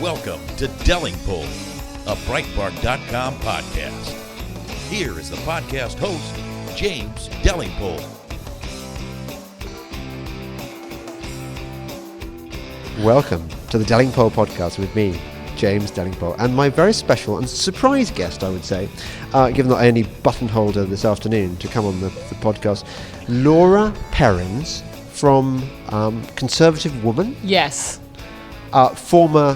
Welcome to Delingpole, a Breitbart.com podcast. Here is the podcast host, James Delingpole. Welcome to the Delingpole podcast with me, James Delingpole, and my very special and surprise guest, I would say, given that I only buttonholed this afternoon to come on the podcast, Lara Perrins from Conservative Woman. Yes. Former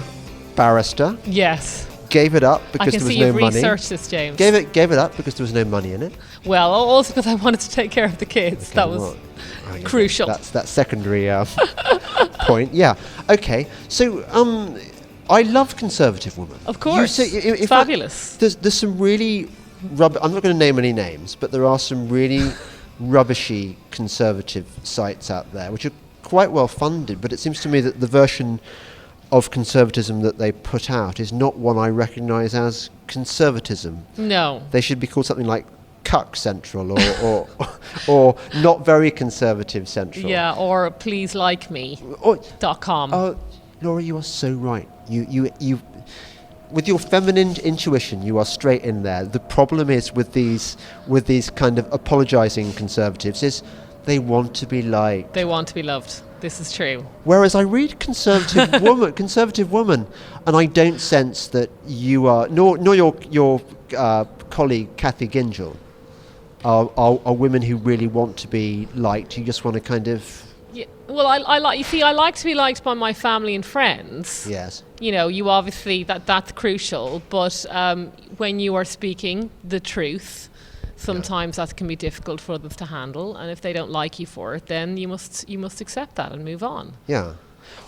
barrister. Yes. Gave it up because there was no money. I can see you've researched this, James. Gave it up because there was no money in it. Well, also because I wanted to take care of the kids. Okay, that was crucial. That's secondary point. Yeah. Okay. So I love Conservative Woman. Of course. It's fabulous. There's some really I'm not going to name any names, but there are some really rubbishy conservative sites out there which are quite well funded, but it seems to me that the version of conservatism that they put out is not one I recognise as conservatism. No. They should be called something like Cuck Central or Not Very Conservative Central. Yeah, or pleaselikeme.com. Oh, Lara, you are so right. You with your feminine intuition, you are straight in there. The problem is with these kind of apologising conservatives is they want to be liked. They want to be loved. This is true. Whereas I read Conservative Woman, and I don't sense that you are, nor your colleague Kathy Gingell, are women who really want to be liked. You just want to kind of. Yeah. Well, I like. You see, I like to be liked by my family and friends. Yes. You know, you obviously that's crucial. But when you are speaking the truth, sometimes that can be difficult for others to handle, and if they don't like you for it, then you must accept that and move on. Yeah.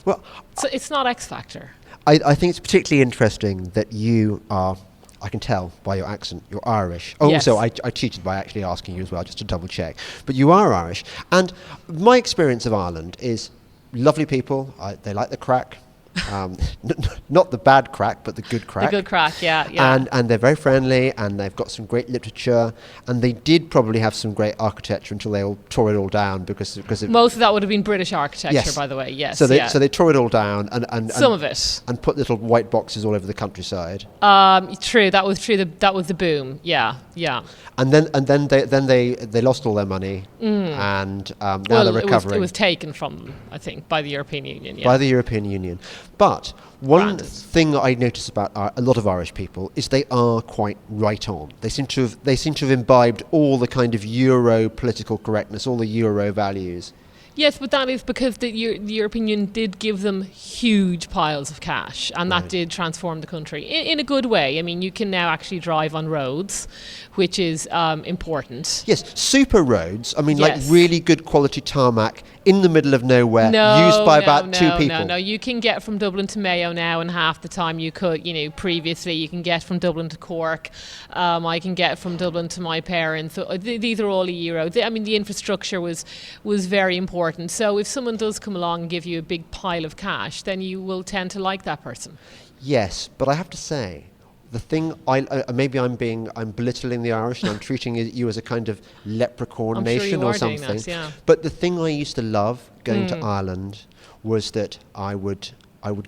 Well, so it's not X Factor. I think it's particularly interesting that you are, I can tell by your accent, you're Irish. Oh, yes. Also, I cheated by actually asking you as well, just to double check. But you are Irish. And my experience of Ireland is lovely people. They like the crack. Not the bad crack, but the good crack. The good crack, yeah. And they're very friendly, and they've got some great literature, and they did probably have some great architecture until they all tore it all down because most of that would have been British architecture, yes. By the way. Yes. So they tore it all down and some of it, and put little white boxes all over the countryside. True. That was true. That was the boom. Yeah. And then they lost all their money, and now they're recovering. It was taken from them, I think, by the European Union. Yeah. By the European Union. But one thing that I notice about a lot of Irish people is they are quite right on. They seem to have imbibed all the kind of Euro political correctness, all the Euro values. Yes, but that is because the European Union did give them huge piles of cash, and that did transform the country in a good way. I mean, you can now actually drive on roads, which is important. Yes, super roads. I mean, like really good quality tarmac in the middle of nowhere, used by about two people. No, you can get from Dublin to Mayo now in half the time you could, previously. You can get from Dublin to Cork. I can get from Dublin to my parents. So these are all Euro. The infrastructure was very important. So if someone does come along and give you a big pile of cash, then you will tend to like that person. Yes, but I have to say, the thing maybe I'm belittling the Irish and I'm treating you as a kind of leprechaun nation or something. Doing that, yeah. But the thing I used to love going to Ireland was that I would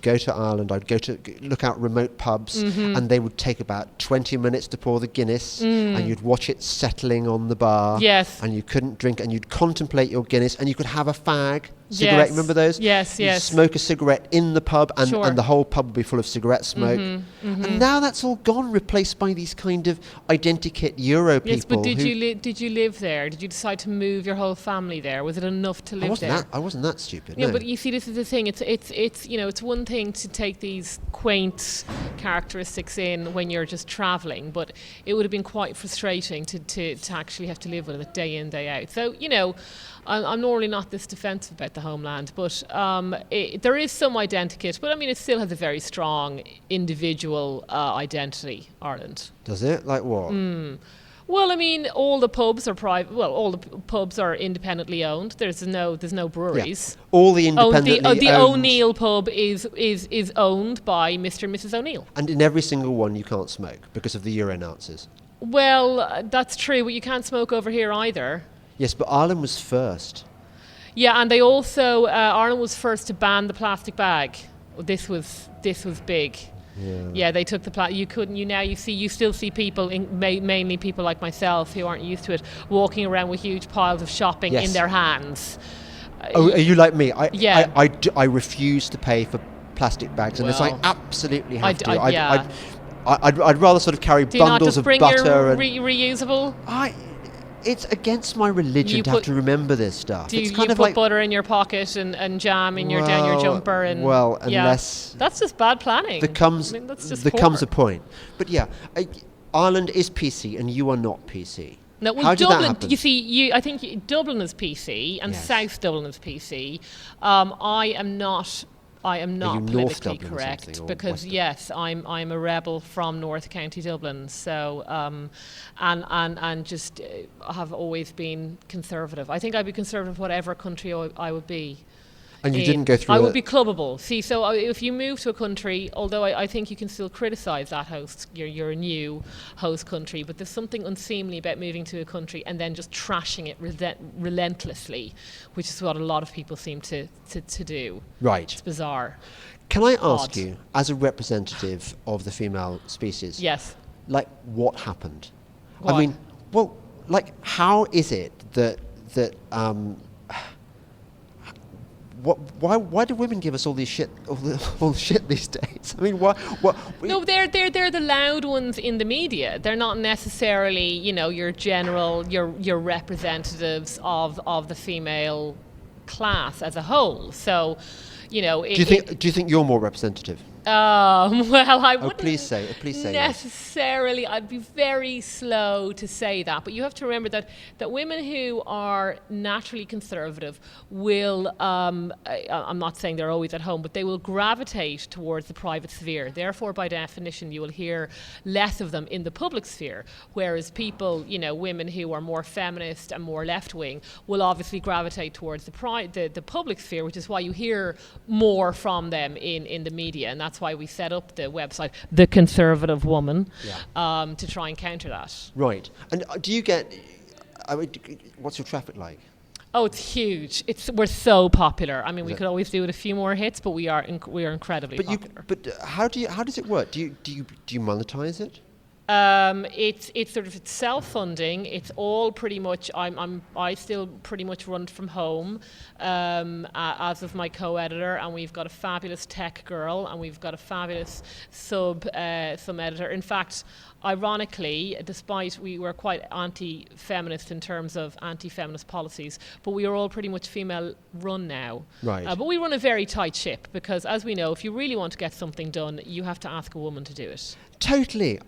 go to Ireland, I'd go to look out remote pubs, and they would take about 20 minutes to pour the Guinness, and you'd watch it settling on the bar. Yes. And you couldn't drink, and you'd contemplate your Guinness, and you could have a fag cigarette. Yes. Remember those? Yes. You'd smoke a cigarette in the pub, and the whole pub would be full of cigarette smoke. And now that's all gone, replaced by these kind of identikit Euro people. Yes, but did you live there? Did you decide to move your whole family there? Was it enough to live there? I wasn't that stupid. Yeah, no. but you see, this is the thing. It's one thing to take these quaint characteristics in when you're just travelling, but it would have been quite frustrating to actually have to live with it day in, day out. So, I'm normally not this defensive about the homeland, but there is some identikit, but I mean, it still has a very strong individual identity, Ireland. Does it? Like what? Well, I mean, all the pubs are private. Well, all the pubs are independently owned. There's no breweries. Yeah. All the independently owned. The O'Neill pub is owned by Mr. and Mrs. O'Neill. And in every single one, you can't smoke because of the Euro Nazis. Well, that's true, but you can't smoke over here either. Yes, but Ireland was first. Yeah, and they also Ireland was first to ban the plastic bag. this was big. Yeah, they took the you still see people, mainly people like myself who aren't used to it, walking around with huge piles of shopping in their hands. Oh, are you like me? Yeah. I refuse to pay for plastic bags unless I absolutely have to. I'd rather sort of carry bundles of butter. Do you not just bring your reusable? It's against my religion to have to remember this stuff. Do it's you kind of put like butter in your pocket and jam in down your jumper? And unless that's just bad planning. There comes a point. But Ireland is PC and you are not PC. No, well, Dublin. You see, I think Dublin is PC and South Dublin is PC. I am not politically correct because I'm a rebel from North County Dublin, so and just have always been conservative. I think I'd be conservative whatever country I would be. And you didn't go through. I would be clubbable. See, so if you move to a country, although I think you can still criticise that host, you're a new host country, but there's something unseemly about moving to a country and then just trashing it relentlessly, which is what a lot of people seem to do. Right. It's bizarre. Can I ask you, as a representative of the female species? Yes. Like, what happened? What? I mean, well, like, how is it that why do women give us all this shit, all the shit these days? I mean, what? No, they're the loud ones in the media. They're not necessarily, your general, your representatives of the female class as a whole. So, do you think you're more representative? Well, I wouldn't please say necessarily. Yes. I'd be very slow to say that. But you have to remember that women who are naturally conservative will, I'm not saying they're always at home, but they will gravitate towards the private sphere. Therefore, by definition, you will hear less of them in the public sphere. Whereas people, women who are more feminist and more left-wing will obviously gravitate towards the public sphere, which is why you hear more from them in the media. And that's why we set up the website, The Conservative Woman, to try and counter that. Right. And do you get... what's your traffic like? Oh, it's huge. We're so popular. I mean, we could always do it a few more hits, but we are incredibly popular. But how does it work? Do you monetize it? It's sort of self-funding. It's all pretty much. I still pretty much run it from home, as of my co-editor, and we've got a fabulous tech girl, and we've got a fabulous sub editor. In fact, ironically, despite we were quite anti-feminist in terms of anti-feminist policies, but we are all pretty much female-run now. Right. But we run a very tight ship because, as we know, if you really want to get something done, you have to ask a woman to do it. Totally.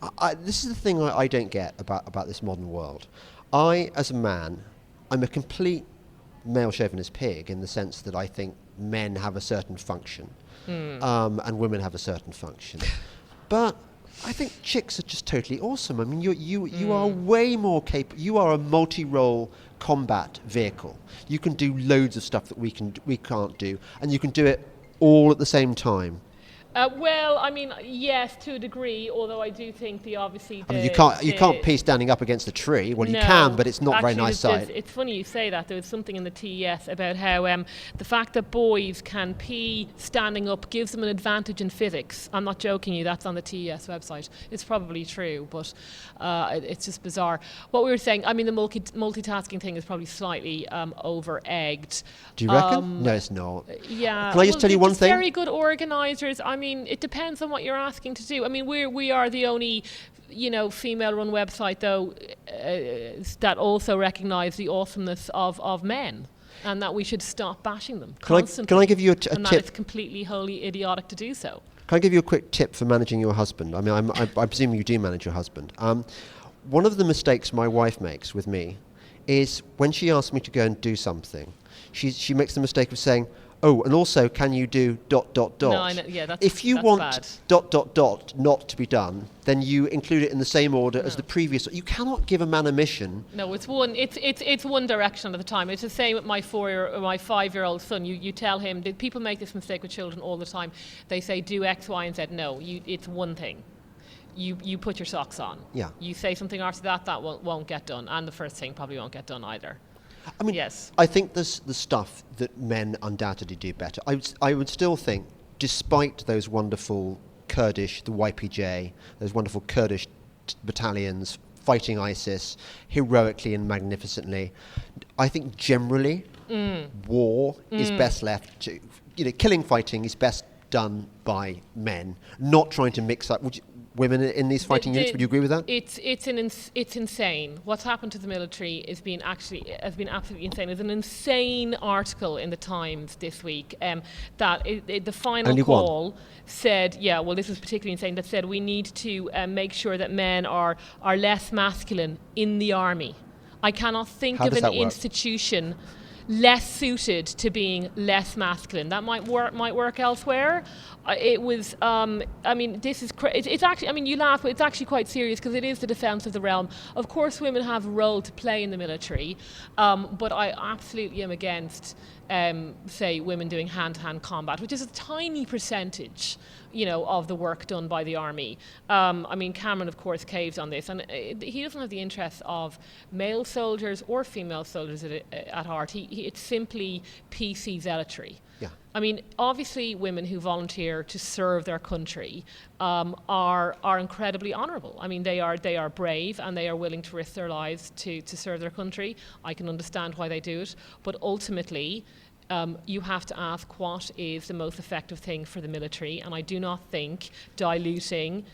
This is the thing I don't get about this modern world. I, as a man, I'm a complete male chauvinist pig in the sense that I think men have a certain function and women have a certain function. But I think chicks are just totally awesome. I mean, you are way more capable. You are a multi-role combat vehicle. You can do loads of stuff that we can't do, and you can do it all at the same time. Well, I mean, yes, to a degree. Although I do think you can't pee standing up against a tree. Well, you can, but it's not very nice sight. It's funny you say that. There was something in the TES about how the fact that boys can pee standing up gives them an advantage in physics. I'm not joking you. That's on the TES website. It's probably true, but it's just bizarre. What we were saying, I mean, the multitasking thing is probably slightly over-egged. Do you reckon? No, it's not. Yeah. Can I just tell you one thing? Very good organisers. I mean, it depends on what you're asking to do. I mean, we are the only, female-run website, though, that also recognise the awesomeness of men, and that we should stop bashing them constantly. Can I give you a tip? And that it's completely, wholly idiotic to do so. Can I give you a quick tip for managing your husband? I mean, I presume you do manage your husband. One of the mistakes my wife makes with me is when she asks me to go and do something, she makes the mistake of saying, "Oh, and also, can you do ... No, I know, yeah, if you want ... not to be done, then you include it in the same order as the previous. You cannot give a man a mission. No, it's one direction at a time. It's the same with my 5-year-old son. You tell him, people make this mistake with children all the time. They say do X, Y, and Z. No, it's one thing. You put your socks on. Yeah. You say something after that won't get done, and the first thing probably won't get done either. I mean, yes. I think there's the stuff that men undoubtedly do better. I would still think despite those wonderful Kurdish, the YPJ, those wonderful Kurdish battalions fighting ISIS heroically and magnificently, I think generally war is best left to, killing fighting is best done by men, not trying to mix up women in these fighting units. Would you agree with that? It's insane. What's happened to the military has been absolutely insane. There's an insane article in the Times this week that the final Only call one. said, this is particularly insane, that said we need to make sure that men are less masculine in the army. I cannot think How of does an that work? institution less suited to being less masculine. That might work elsewhere. It was. This is. It's actually. I mean, you laugh, but it's actually quite serious because it is the defence of the realm. Of course, women have a role to play in the military, but I absolutely am against, say, women doing hand-to-hand combat, which is a tiny percentage, of the work done by the army. Cameron, of course, caves on this, and he doesn't have the interests of male soldiers or female soldiers at heart. It's simply PC zealotry. Yeah. I mean, obviously, women who volunteer to serve their country are incredibly honourable. I mean, they are brave and they are willing to risk their lives to serve their country. I can understand why they do it, but ultimately, you have to ask what is the most effective thing for the military, and I do not think diluting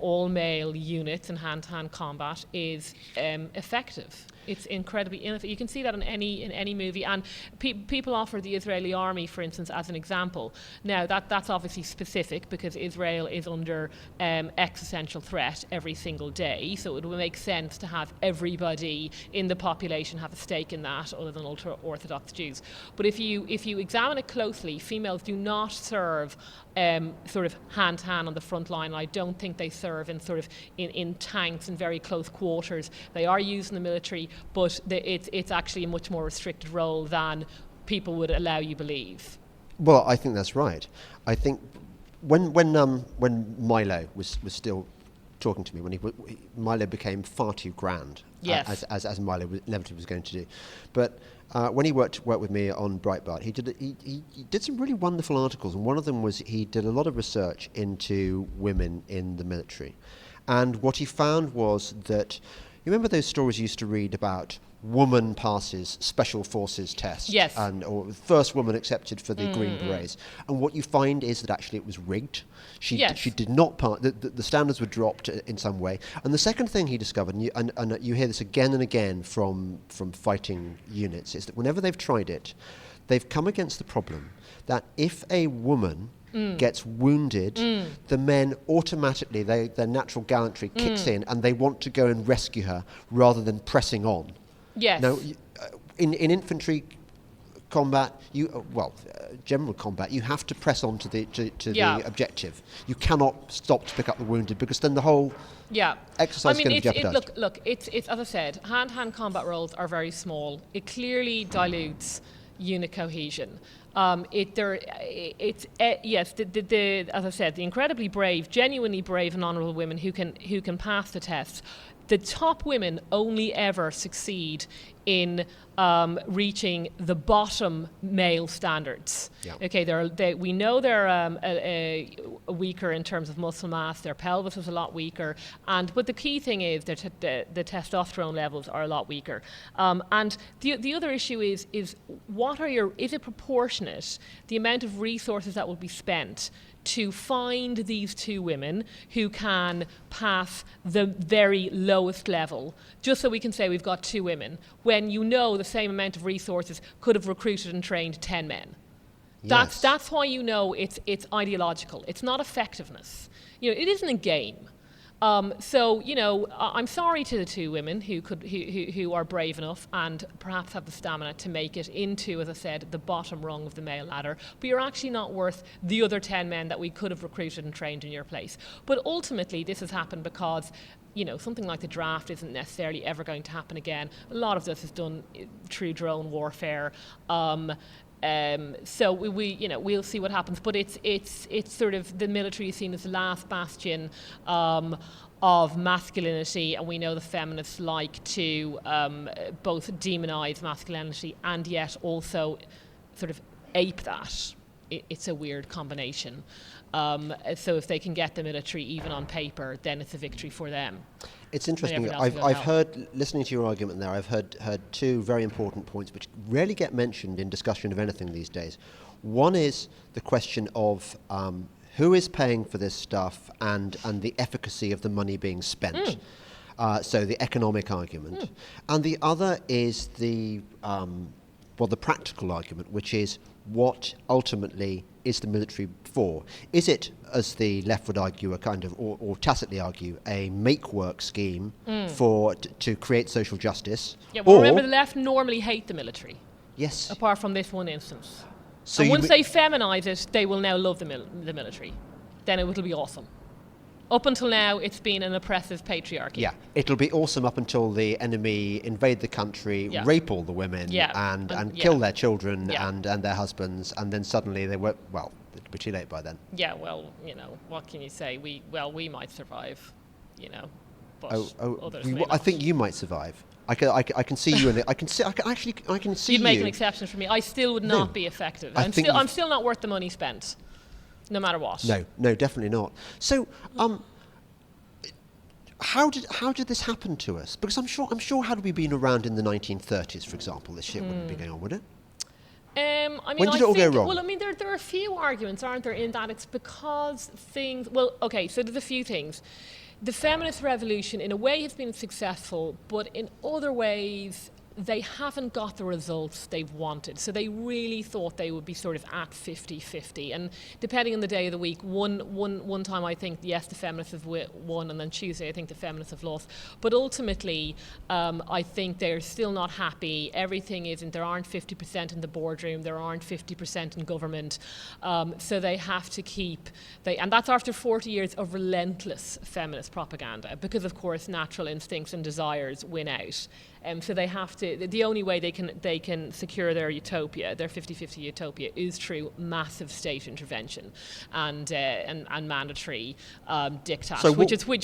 all male units in hand-to-hand combat is effective. It's incredibly ineffective. You can see that in any movie, and people offer the Israeli army, for instance, as an example. Now that's obviously specific because Israel is under existential threat every single day, so it would make sense to have everybody in the population have a stake in that, other than ultra-Orthodox Jews. But if you examine it closely, females do not serve sort of hand-to-hand on the front line. I don't think they serve in tanks in very close quarters. They are used in the military, but it's actually a much more restricted role than people would allow you believe. Well, I think that's right. I think when Milo was still talking to me, when Milo became far too grand, yes, as Milo inevitably was going to do, but when he worked with me on Breitbart, he did some really wonderful articles, and one of them was he did a lot of research into women in the military, and what he found was that, you remember those stories you used to read about woman passes special forces test, yes, or first woman accepted for the Green Berets, and what you find is that actually it was rigged. She did not pass. The standards were dropped in some way. And the second thing he discovered, and you hear this again and again from fighting units, is that whenever they've tried it, they've come against the problem that if a woman gets wounded, the men automatically, their natural gallantry kicks in, and they want to go and rescue her rather than pressing on. Yes. Now, in infantry combat, general combat, you have to press on to the objective. You cannot stop to pick up the wounded, because then the whole exercise is going to be jeopardized. Look, it's as I said, hand-to-hand combat roles are very small. It clearly dilutes unit cohesion. As I said, the incredibly brave, genuinely brave and honourable women who can pass the tests. The top women only ever succeed in reaching the bottom male standards. Yeah. Okay, we know they're weaker in terms of muscle mass. Their pelvis is a lot weaker, but the key thing is that the testosterone levels are a lot weaker. And the other issue is is it proportionate, the amount of resources that will be spent to find these two women who can pass the very lowest level, just so we can say we've got two women, when the same amount of resources could have recruited and trained 10 men. Yes. That's why it's ideological. It's not effectiveness. It isn't a game. I'm sorry to the two women who are brave enough and perhaps have the stamina to make it into, as I said, the bottom rung of the male ladder, but you're actually not worth the other 10 men that we could have recruited and trained in your place. But ultimately, this has happened because something like the draft isn't necessarily ever going to happen again. A lot of this is done through drone warfare. So we'll see what happens, but it's sort of, the military is seen as the last bastion of masculinity, and we know the feminists like to both demonise masculinity and yet also sort of ape that. it's a weird combination. So if they can get the military even on paper, then it's a victory for them. It's interesting. I've heard, listening to your argument there, I've heard two very important points which rarely get mentioned in discussion of anything these days. One is the question of who is paying for this stuff and the efficacy of the money being spent. So the economic argument. And the other is the practical argument, which is what ultimately is the military for? Is it, as the left would argue, a kind of, or tacitly argue, a make-work scheme to create social justice? Yeah, well, remember the left normally hate the military. Yes. Apart from this one instance. So and once they feminise it, they will now love the military. Then it will be awesome. Up until now, it's been an oppressive patriarchy. Yeah, it'll be awesome up until the enemy invade the country, rape all the women, and kill their children and their husbands, and then suddenly they were, well, it'll be too late by then. Yeah, well, what can you say? We might survive, but others may not. I think you might survive. I can see you in it. I can see you. You'd make an exception for me. I still would not be effective. I'm still not worth the money spent. No matter what. No, definitely not. So, how did this happen to us? Because I'm sure had we been around in the 1930s, for example, this shit wouldn't be going on, would it? When did it all go wrong? Well, there are a few arguments, aren't there, in that it's because things. Well, okay, so there's a few things. The feminist revolution, in a way, has been successful, but in other ways, they haven't got the results they've wanted. So they really thought they would be sort of at 50-50. And depending on the day of the week, one time I think, yes, the feminists have won, and then Tuesday I think the feminists have lost. But ultimately, I think they're still not happy. Everything isn't. There aren't 50% in the boardroom. There aren't 50% in government. So they have to keep... and that's after 40 years of relentless feminist propaganda, because, of course, natural instincts and desires win out. So they have to. The only way they can secure their utopia, their 50-50 utopia, is through massive state intervention and mandatory diktat,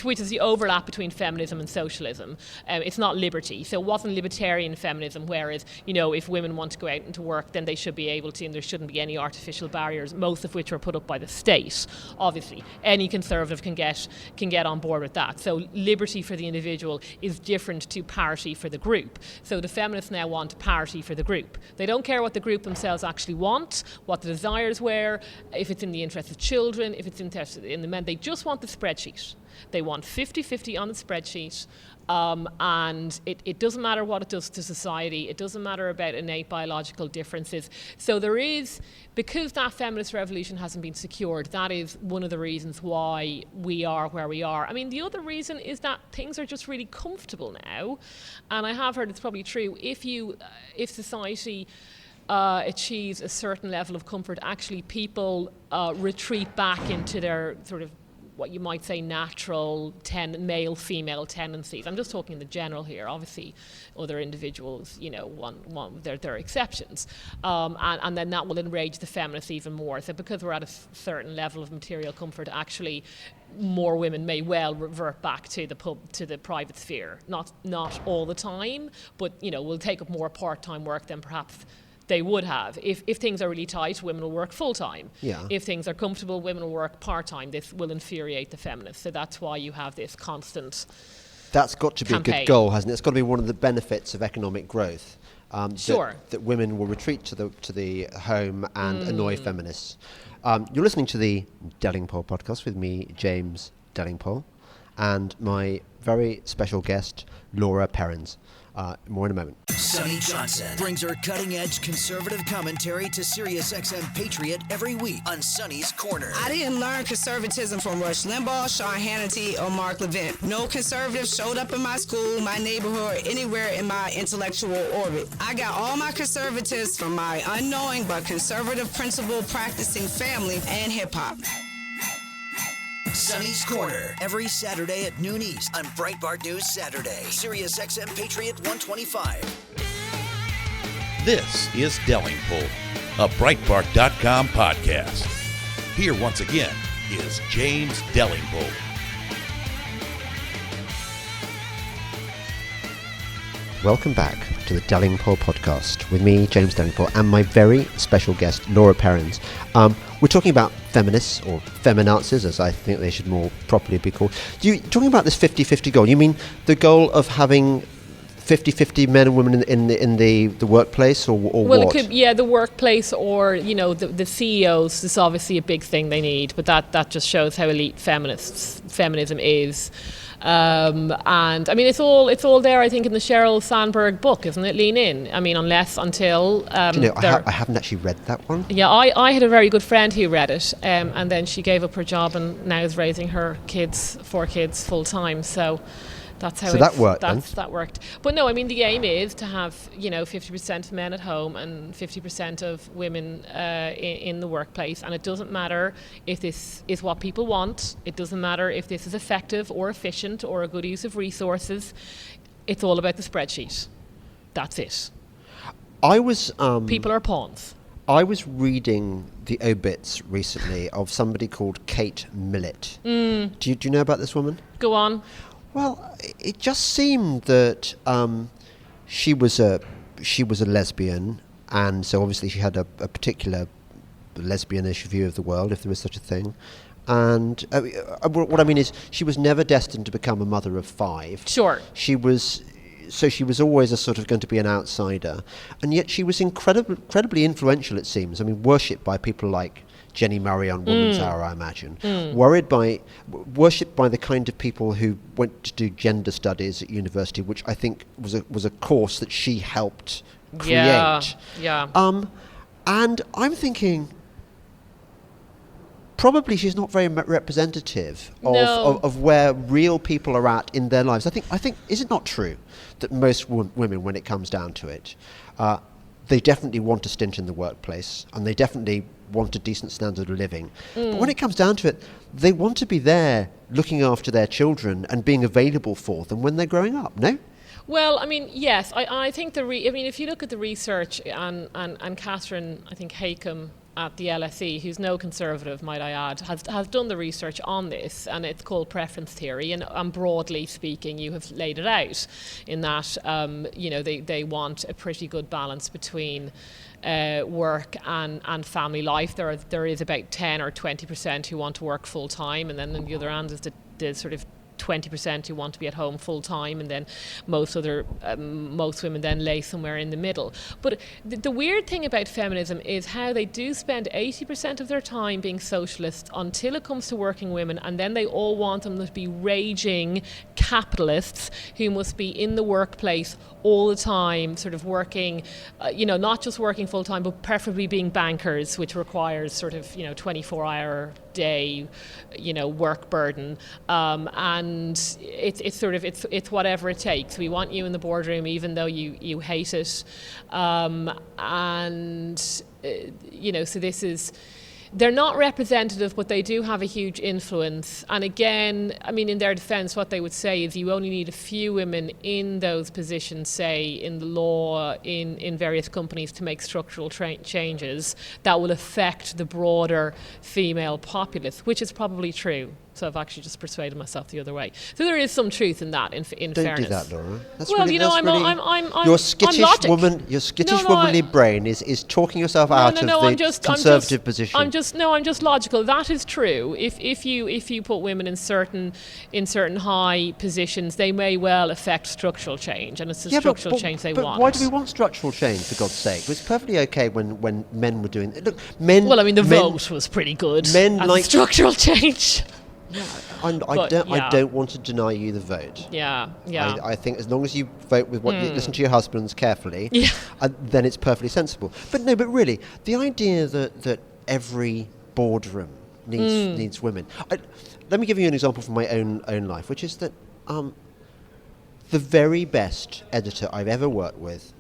which is the overlap between feminism and socialism. It's not liberty. So it wasn't libertarian feminism, whereas if women want to go out into work, then they should be able to, and there shouldn't be any artificial barriers, most of which are put up by the state. Obviously, any conservative can get on board with that. So liberty for the individual is different to parity for the group. So the feminists now want parity for the group. They don't care what the group themselves actually want, what the desires were, if it's in the interest of children, if it's interested in the men. They just want the spreadsheet. They want 50-50 on the spreadsheet. And it doesn't matter what it does to society. It doesn't matter about innate biological differences. So there is, because that feminist revolution hasn't been secured, that is one of the reasons why we are where we are. I mean, the other reason is that things are just really comfortable now. And I have heard it's probably true. If society achieves a certain level of comfort, actually people retreat back into their sort of what you might say natural male-female tendencies. I'm just talking in the general here. Obviously, other individuals, there are exceptions. And then that will enrage the feminists even more. So because we're at a certain level of material comfort, actually, more women may well revert back to the private sphere. Not all the time, but, will take up more part-time work than perhaps they would have. If things are really tight, women will work full-time. Yeah. If things are comfortable, women will work part-time. This will infuriate the feminists. So that's why you have this constant That's got to be campaign. A good goal, hasn't it? It's got to be one of the benefits of economic growth. Sure. That women will retreat to the home and annoy feminists. You're listening to the Delingpole podcast with me, James Delingpole, and my very special guest, Lara Perrins. More in a moment. Sonny Johnson brings her cutting-edge conservative commentary to SiriusXM Patriot every week on Sonny's Corner. I didn't learn conservatism from Rush Limbaugh, Sean Hannity, or Mark Levin. No conservative showed up in my school, my neighborhood, or anywhere in my intellectual orbit. I got all my conservatives from my unknowing but conservative principle practicing family and hip-hop. Sonny's Corner, every Saturday at noon East on Breitbart News Saturday. SiriusXM Patriot 125. This is Delingpole, a Breitbart.com podcast. Here once again is James Delingpole. Welcome back to the Delingpole podcast with me, James Delingpole, and my very special guest, Lara Perrins. We're talking about feminists, or feminazis, as I think they should more properly be called. Talking about this 50-50 goal, you mean the goal of having 50-50 men and women in the workplace, or well, what? It could, the workplace, or the CEOs is obviously a big thing they need, but that just shows how elite feminism is. And I mean, it's all there, I think, in the Sheryl Sandberg book, isn't it? Lean In. I mean, until I haven't actually read that one. Yeah, I had a very good friend who read it, and then she gave up her job and now is raising her four kids full time. So that's how. So that worked. That worked. But no, I mean, the aim is to have 50% of men at home and 50% of women in the workplace, and it doesn't matter if this is what people want. It doesn't matter if this is effective or efficient or a good use of resources. It's all about the spreadsheet. That's it. People are pawns. I was reading the obits recently of somebody called Kate Millett. Do you know about this woman? Go on. Well, it just seemed that she was a lesbian, and so obviously she had a particular lesbianish view of the world, if there is such a thing. And what I mean is, she was never destined to become a mother of 5. Sure. She was always a sort of going to be an outsider, and yet she was incredibly influential, it seems. I mean, worshipped by people like Jenny Murray on Woman's Hour, I imagine. Worshipped by the kind of people who went to do gender studies at university, which I think was a course that she helped create. Yeah. And I'm thinking, probably she's not very representative of where real people are at in their lives. I think is it not true that most women, when it comes down to it, they definitely want a stint in the workplace, and they definitely want a decent standard of living. But when it comes down to it, they want to be there looking after their children and being available for them when they're growing up, no? Well, I mean, yes. I think if you look at the research, and Catherine, I think, Hakam at the LSE, who's no conservative, might I add, has done the research on this, and it's called preference theory, and broadly speaking, you have laid it out in that, they want a pretty good balance between work and family life. There is about 10 or 20% who want to work full time, and then on the other hand is the sort of 20% who want to be at home full time, and then most women then lay somewhere in the middle. But the weird thing about feminism is how they do spend 80% of their time being socialist until it comes to working women, and then they all want them to be raging capitalists who must be in the workplace all the time, sort of working, not just working full time, but preferably being bankers, which requires sort of 24-hour day, work burden, and it's whatever it takes. We want you in the boardroom, even though you hate it, so this is. They're not representative, but they do have a huge influence. And again, I mean, in their defence, what they would say is you only need a few women in those positions, say, in the law, in various companies, to make structural changes that will affect the broader female populace, which is probably true. So I've actually just persuaded myself the other way. So there is some truth in that, in fairness. Don't do that, Lara. That's well, really, I'm your Skittish woman, your Skittish womanly brain is talking yourself out of the conservative position. I'm just logical. That is true. If you put women in certain high positions, they may well affect structural change, and it's the structural change they want. But why do we want structural change, for God's sake? It was perfectly okay when men were doing it. Look, men. Well, I mean, the vote was pretty good. Men like structural change. Yeah, I don't want to deny you the vote. Yeah. I think as long as you vote with what you listen to your husbands carefully, then it's perfectly sensible. But really, the idea that every boardroom needs women. Let me give you an example from my own life, which is that the very best editor I've ever worked with,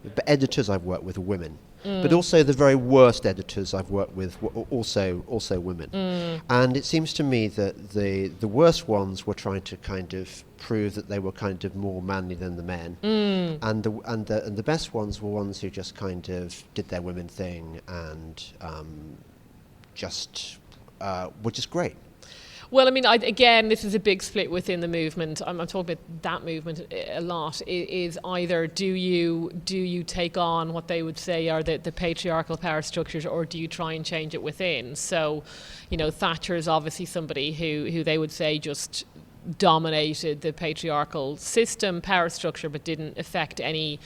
the editors I've worked with are women. But also the very worst editors I've worked with were also women. And it seems to me that the worst ones were trying to kind of prove that they were kind of more manly than the men. And the best ones were ones who just kind of did their women thing and were just great. Well, I mean, again, this is a big split within the movement. I'm talking about that movement a lot. Is either do you take on what they would say are the patriarchal power structures, or do you try and change it within? So, Thatcher is obviously somebody who they would say just dominated the patriarchal system, power structure, but didn't affect any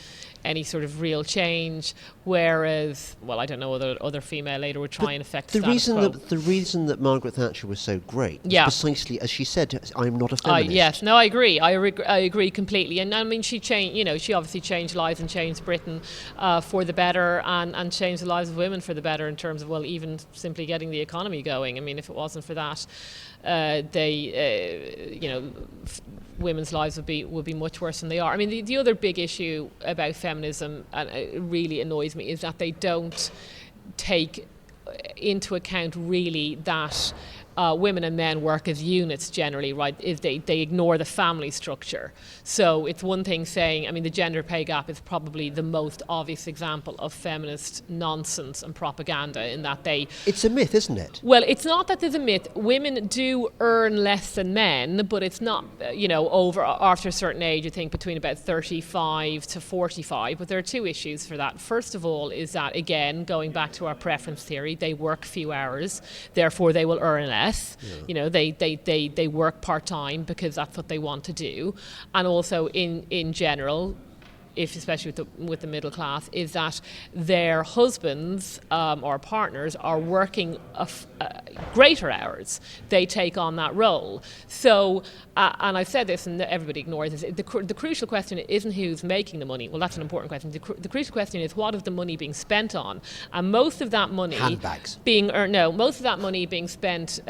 sort of real change. Whereas, well, I don't know, other female leader would try and affect the reason that Margaret Thatcher was so great was precisely, as she said, I'm not a feminist. Yes, no, I agree. I agree completely. And I mean, she changed. She obviously changed lives and changed Britain for the better, and changed the lives of women for the better in terms of, well, even simply getting the economy going. I mean, if it wasn't for that, women's lives would be much worse than they are. I mean, the other big issue about feminism, and it really annoys me, is that they don't take into account really that women and men work as units generally, right? Is they ignore the family structure. So it's one thing saying, I mean, the gender pay gap is probably the most obvious example of feminist nonsense and propaganda, in that It's a myth, isn't it? Well, it's not that there's a myth. Women do earn less than men, but it's not, over after a certain age, I think between about 35 to 45. But there are two issues for that. First of all is that, again, going back to our preference theory, they work few hours, therefore they will earn less. Yeah. They work part-time because that's what they want to do. And also in general, especially with the middle class, is that their husbands or partners are working greater hours. They take on that role. So, and I've said this and everybody ignores this, the crucial question isn't who's making the money. Well, that's an important question. The crucial question is, what is the money being spent on? And most of that money handbags most of that money being spent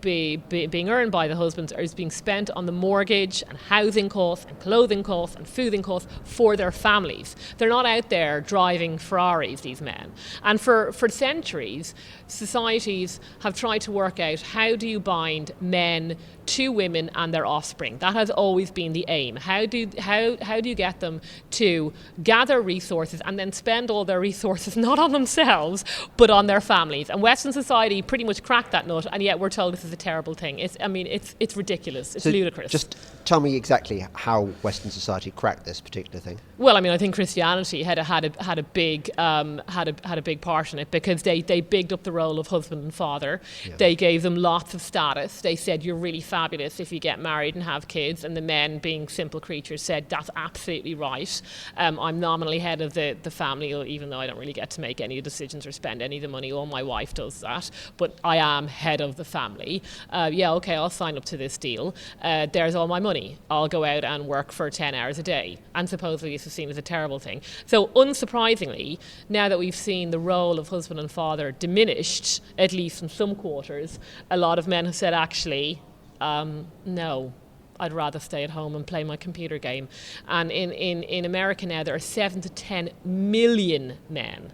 being earned by the husbands is being spent on the mortgage and housing costs and clothing costs and fooding costs for their families. They're not out there driving Ferraris, these men. And for centuries, societies have tried to work out, how do you bind men to women and their offspring? That has always been the aim. How do you get them to gather resources and then spend all their resources not on themselves but on their families? And Western society pretty much cracked that nut, and yet we're told this is a terrible thing. It's ridiculous. It's ludicrous. Just tell me exactly how Western society cracked this particular thing. Well, I mean, I think Christianity had a big part in it, because they bigged up the role of husband and father. Yeah. They gave them lots of status. They said, you're really fabulous if you get married and have kids. And the men, being simple creatures, said, that's absolutely right. I'm nominally head of the family, even though I don't really get to make any decisions or spend any of the money. All my wife does that. But I am head of the family. Okay, I'll sign up to this deal. There's all my money. I'll go out and work for 10 hours a day. And supposedly this is seen as a terrible thing. So unsurprisingly, now that we've seen the role of husband and father diminished, at least in some quarters, a lot of men have said, actually, no, I'd rather stay at home and play my computer game. And in America now, there are 7 to 10 million men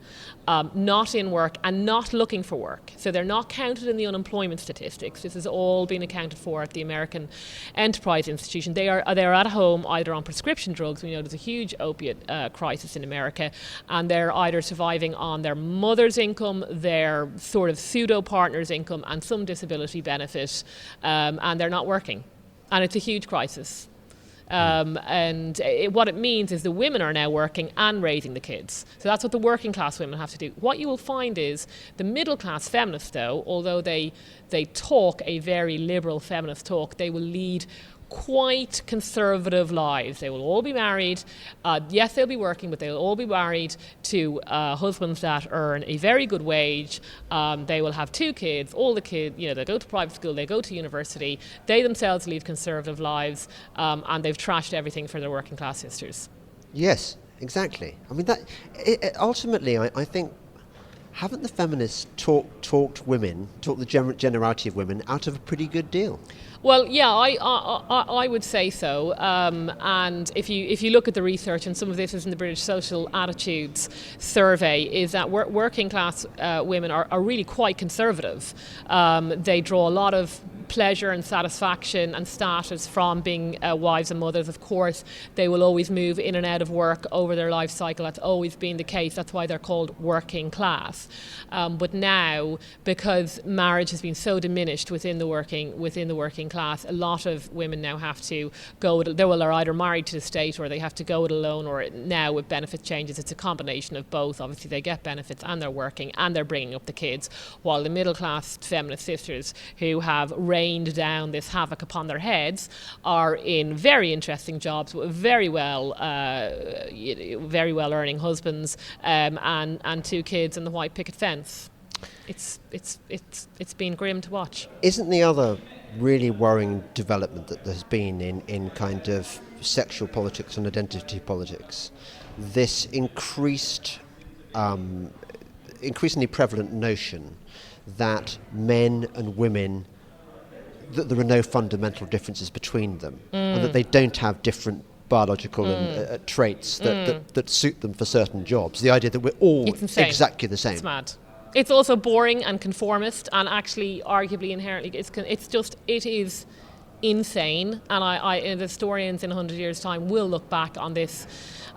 not in work and not looking for work. So they're not counted in the unemployment statistics. This has all been accounted for at the American Enterprise Institution. They're at home either on prescription drugs. We know there's a huge opiate crisis in America, and they're either surviving on their mother's income, their sort of pseudo-partner's income, and some disability benefit, and they're not working. And it's a huge crisis. What it means is the women are now working and raising the kids. So that's what the working class women have to do. What you will find is the middle class feminists, though, although they talk a very liberal feminist talk, they will lead quite conservative lives. They will all be married. Yes, they'll be working, but they'll all be married to husbands that earn a very good wage. They will have 2 kids. All the kids, they go to private school, they go to university. They themselves lead conservative lives, and they've trashed everything for their working class sisters. Yes, exactly. I mean, ultimately, I think, haven't the feminists talked the generality of women out of a pretty good deal? Well, yeah, I would say so. And if you look at the research, and some of this is in the British Social Attitudes Survey, is that working class women are really quite conservative. They draw a lot of pleasure and satisfaction and status from being wives and mothers. Of course, they will always move in and out of work over their life cycle. That's always been the case. That's why they're called working class. But now, because marriage has been so diminished within the working class, a lot of women now have to go. They're either married to the state or they have to go it alone. Or now with benefit changes, it's a combination of both. Obviously, they get benefits and they're working and they're bringing up the kids, while the middle class feminist sisters who have rained down this havoc upon their heads are in very interesting jobs with very well earning husbands and 2 kids and the white picket fence. It's been grim to watch. Isn't the other really worrying development that there's been in kind of sexual politics and identity politics, this increasingly prevalent notion that men and women, that there are no fundamental differences between them, and that they don't have different biological and traits that suit them for certain jobs. The idea that we're all exactly the same. It's mad. It's also boring and conformist, and actually, arguably, inherently, it is insane. And historians in 100 years' time will look back on this,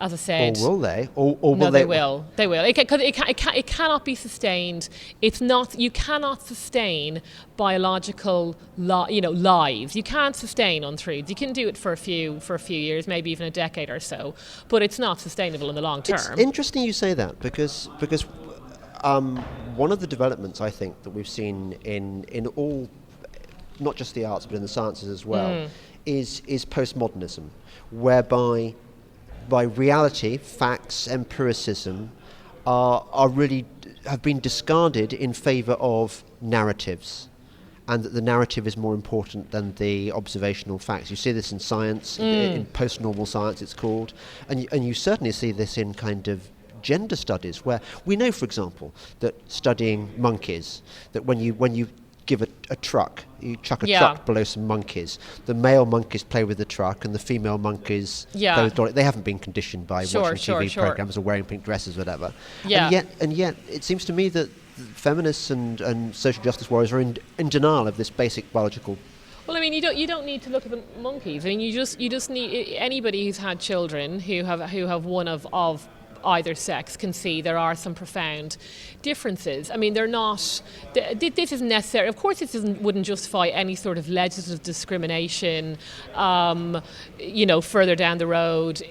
as I said. Or will they? Or will no, they? They will. They will. Because it cannot be sustained. It's not. You cannot sustain biological lives. You can't sustain untruths. You can do it for a few years, maybe even a decade or so, but it's not sustainable in the long term. It's interesting you say that because one of the developments I think that we've seen in all, not just the arts but in the sciences as well, is postmodernism, whereby reality, facts, empiricism are really have been discarded in favour of narratives, and that the narrative is more important than the observational facts. You see this in science, in post-normal science it's called, and you certainly see this in kind of gender studies, where we know, for example, that studying monkeys, that when you give a truck, you chuck a truck below some monkeys, the male monkeys play with the truck and the female monkeys play with dolly. They haven't been conditioned by watching TV programs or wearing pink dresses or whatever. And yet it seems to me that feminists and social justice warriors are in denial of this basic biological. Well, I mean, you don't need to look at the monkeys. I mean, you just need anybody who's had children who have one of either sex can see there are some profound differences. I mean, they're not. This isn't necessary. Of course, wouldn't justify any sort of legislative discrimination, further down the road.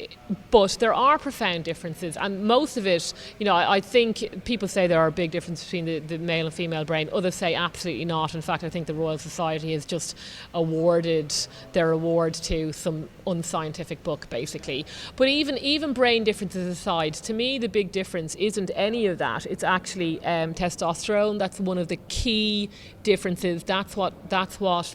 But there are profound differences, and most of it, I think people say there are big differences between the male and female brain. Others say absolutely not. In fact, I think the Royal Society has just awarded their award to some unscientific book, basically. But even brain differences aside, to me, the big difference isn't any of that. It's actually testosterone. That's one of the key differences. That's what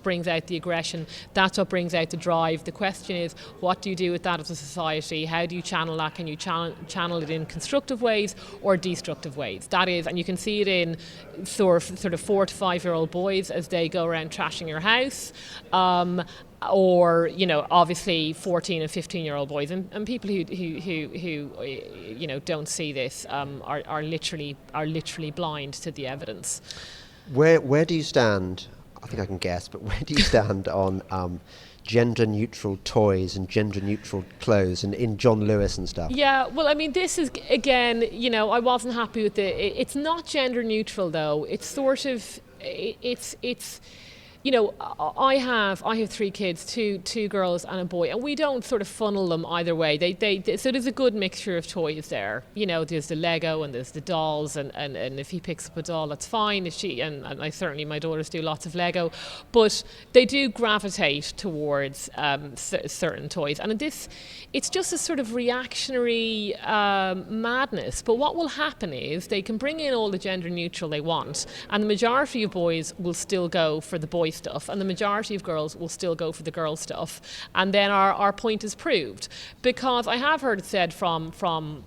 brings out the aggression. That's what brings out the drive. The question is, what do you do with that as a society? How do you channel that? Can you channel it in constructive ways or destructive ways? That is, and you can see it in sort of 4 to 5 year old boys as they go around trashing your house. Or obviously 14 and 15-year-old boys, and people who don't see this are literally blind to the evidence. Where do you stand? I think I can guess, but where do you stand on gender-neutral toys and gender-neutral clothes and in John Lewis and stuff? Yeah, well, I mean, this is again, I wasn't happy with it's not gender-neutral though. It's sort of it's. I have 3 kids, two girls and a boy, and we don't sort of funnel them either way. So there's a good mixture of toys there. There's the Lego and there's the dolls, and if he picks up a doll, that's fine. If she and I certainly, my daughters do lots of Lego, but they do gravitate towards certain toys, and it's just a sort of reactionary madness. But what will happen is they can bring in all the gender neutral they want, and the majority of boys will still go for the boy stuff, and the majority of girls will still go for the girl stuff, and then our point is proved. Because I have heard it said from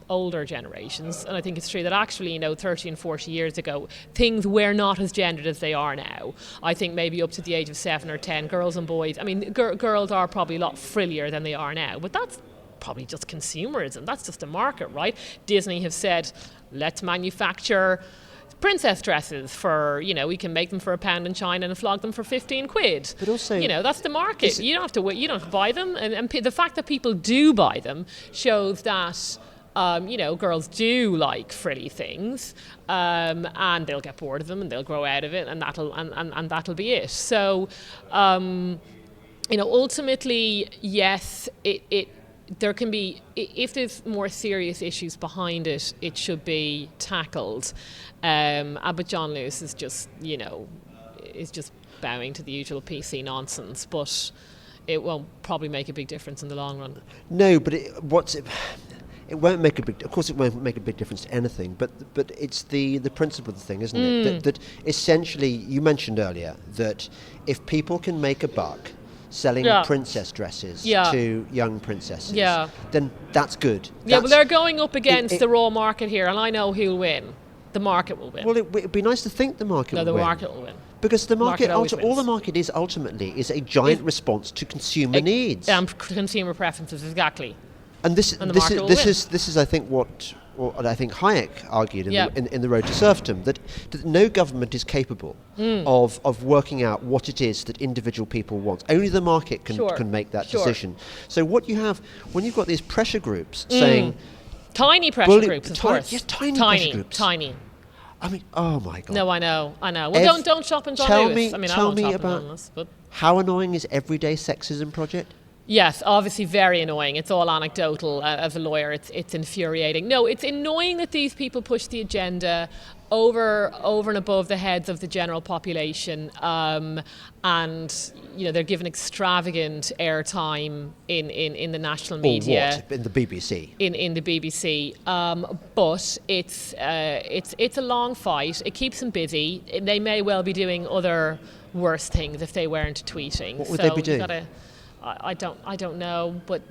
older generations, and I think it's true, that actually 30 and 40 years ago things were not as gendered as they are now. I think maybe up to the age of 7 or 10, girls and boys, I mean girls are probably a lot frillier than they are now, but that's probably just consumerism. That's just a market, right? Disney have said, let's manufacture princess dresses for, we can make them for £1 in China and flog them for 15 quid. But also, that's the market. You don't have to buy them, and the fact that people do buy them shows that girls do like frilly things, and they'll get bored of them and they'll grow out of it, and that'll be it. So, ultimately, yes, there can be, if there's more serious issues behind it, it should be tackled. But John Lewis is just bowing to the usual PC nonsense, but it won't probably make a big difference in the long run. No, but it won't make a big. Of course, it won't make a big difference to anything. But it's the principle of the thing, isn't it? That essentially, you mentioned earlier that if people can make a buck selling princess dresses to young princesses, then that's good. Well, they're going up against the raw market here, and I know who'll win. The market will win. Well, it'd be nice to think the market will win. No, the market will win. Because the market all the market is ultimately is a giant response to consumer needs. Consumer preferences, exactly. And this is I think what I think Hayek argued in The Road to Serfdom, that no government is capable of working out what it is that individual people want. Only the market can make that decision. So what you have when you've got these pressure groups saying tiny pressure groups, of course. Yes, tiny. I mean, oh my God. No, I know. Well, don't shop in John Lewis. Tell me about how annoying is Everyday Sexism Project? Yes, obviously very annoying. It's all anecdotal. As a lawyer, it's infuriating. No, it's annoying that these people push the agenda over and above the heads of the general population, and they're given extravagant airtime in the national media. What? In the BBC. In the BBC, but it's a long fight. It keeps them busy. They may well be doing other worse things if they weren't tweeting. What would they be doing? I don't know, but